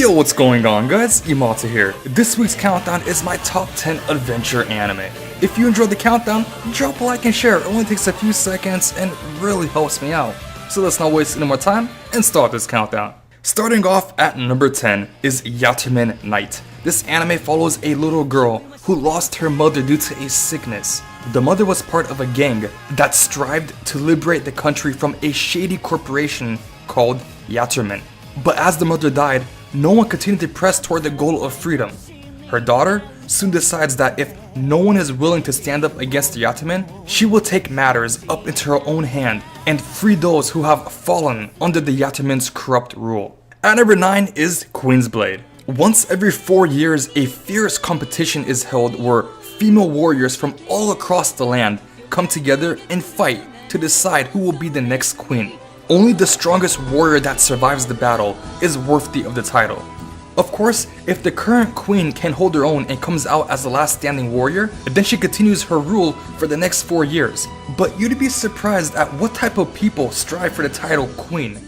Yo, what's going on guys? Imata here. This week's countdown is my top 10 adventure anime. If you enjoyed the countdown, drop a like and share. It only takes a few seconds and really helps me out. So let's not waste any more time and start this countdown. Starting off at number 10 is Yatterman Knight. This anime follows a little girl who lost her mother due to a sickness. The mother was part of a gang that strived to liberate the country from a shady corporation called Yatterman. But as the mother died, no one continued to press toward the goal of freedom. Her daughter soon decides that if no one is willing to stand up against the Yatterman, she will take matters up into her own hand and free those who have fallen under the Yatterman's corrupt rule. At number 9 is Queen's Blade. Once every 4 years, a fierce competition is held where female warriors from all across the land come together and fight to decide who will be the next queen. Only the strongest warrior that survives the battle is worthy of the title. Of course, if the current queen can hold her own and comes out as the last standing warrior, then she continues her rule for the next 4 years. But you'd be surprised at what type of people strive for the title queen,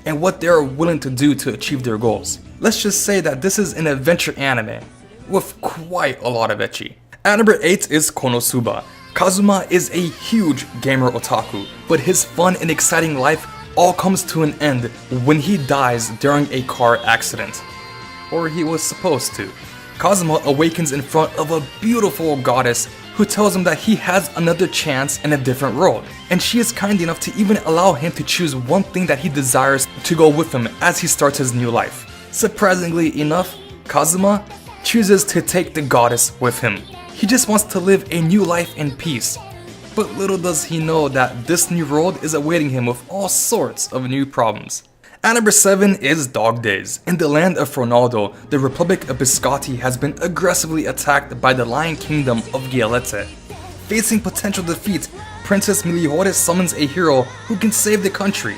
and what they are willing to do to achieve their goals. Let's just say that this is an adventure anime, with quite a lot of ecchi. At number 8 is Konosuba. Kazuma is a huge gamer otaku, but his fun and exciting life all comes to an end when he dies during a car accident. Or he was supposed to. Kazuma awakens in front of a beautiful goddess who tells him that he has another chance in a different world, and she is kind enough to even allow him to choose one thing that he desires to go with him as he starts his new life. Surprisingly enough, Kazuma chooses to take the goddess with him. He just wants to live a new life in peace. But little does he know that this new world is awaiting him with all sorts of new problems. At number 7 is Dog Days. In the land of Ronaldo, the Republic of Biscotti has been aggressively attacked by the Lion Kingdom of Gialette. Facing potential defeat, Princess Miliore summons a hero who can save the country.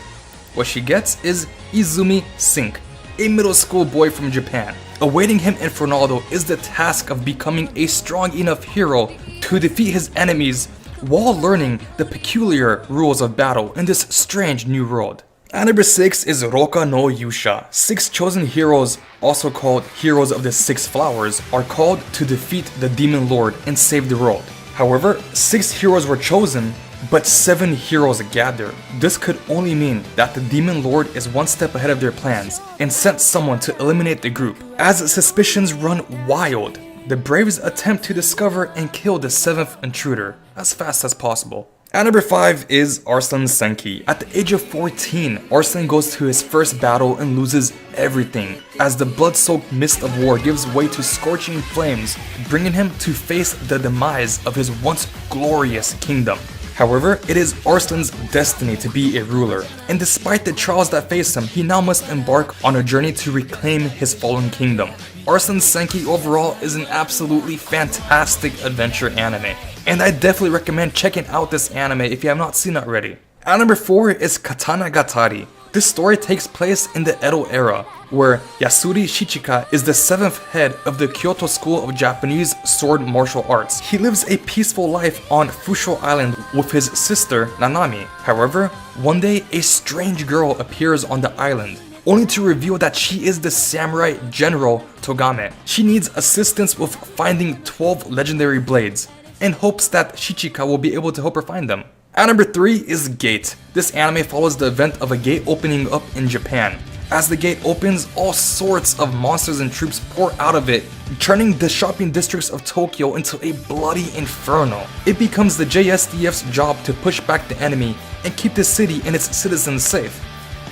What she gets is Izumi Sink, a middle school boy from Japan. Awaiting him in Ronaldo is the task of becoming a strong enough hero to defeat his enemies while learning the peculiar rules of battle in this strange new world. At number 6 is Roka no Yusha. 6 chosen heroes, also called Heroes of the Six Flowers, are called to defeat the Demon Lord and save the world. However, 6 heroes were chosen, but 7 heroes gathered. This could only mean that the Demon Lord is one step ahead of their plans and sent someone to eliminate the group. As suspicions run wild, the Braves attempt to discover and kill the 7th intruder as fast as possible. At number 5 is Arslan Senki. At the age of 14, Arslan goes to his first battle and loses everything, as the blood-soaked mist of war gives way to scorching flames, bringing him to face the demise of his once glorious kingdom. However, it is Arslan's destiny to be a ruler, and despite the trials that face him, he now must embark on a journey to reclaim his fallen kingdom. Arslan Senki overall is an absolutely fantastic adventure anime, and I definitely recommend checking out this anime if you have not seen it already. At number 4 is Katana Gatari. This story takes place in the Edo era, where Yasuri Shichika is the 7th head of the Kyoto School of Japanese Sword Martial Arts. He lives a peaceful life on Fusho Island with his sister Nanami. However, one day a strange girl appears on the island, only to reveal that she is the samurai general Togame. She needs assistance with finding 12 legendary blades, and hopes that Shichika will be able to help her find them. At number 3 is Gate. This anime follows the event of a gate opening up in Japan. As the gate opens, all sorts of monsters and troops pour out of it, turning the shopping districts of Tokyo into a bloody inferno. It becomes the JSDF's job to push back the enemy and keep the city and its citizens safe.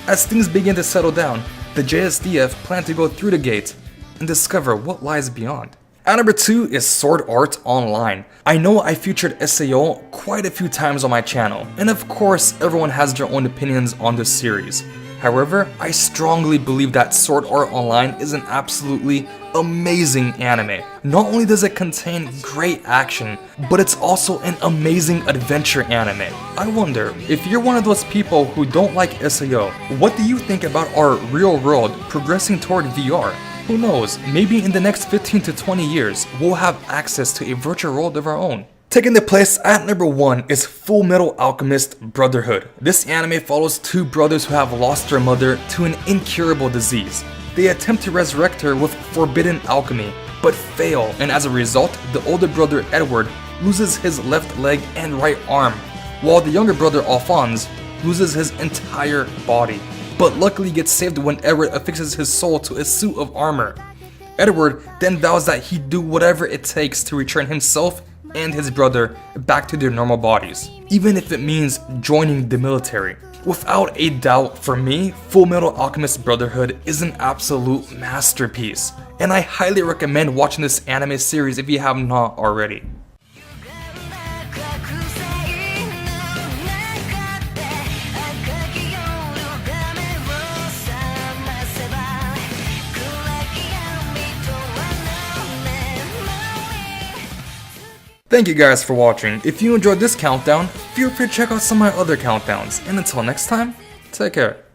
As things begin to settle down, the JSDF plan to go through the gate and discover what lies beyond. At number 2 is Sword Art Online. I know I featured SAO quite a few times on my channel, and of course everyone has their own opinions on this series. However, I strongly believe that Sword Art Online is an absolutely amazing anime. Not only does it contain great action, but it's also an amazing adventure anime. I wonder, if you're one of those people who don't like SAO, what do you think about our real world progressing toward VR? Who knows, maybe in the next 15 to 20 years, we'll have access to a virtual world of our own. Taking the place at number 1 is Full Metal Alchemist Brotherhood. This anime follows two brothers who have lost their mother to an incurable disease. They attempt to resurrect her with forbidden alchemy, but fail, and as a result, the older brother Edward loses his left leg and right arm, while the younger brother Alphonse loses his entire body, but luckily gets saved when Edward affixes his soul to a suit of armor. Edward then vows that he'd do whatever it takes to return himself and his brother back to their normal bodies, even if it means joining the military. Without a doubt, for me, Fullmetal Alchemist Brotherhood is an absolute masterpiece, and I highly recommend watching this anime series if you have not already. Thank you guys for watching. If you enjoyed this countdown, feel free to check out some of my other countdowns, and until next time, take care.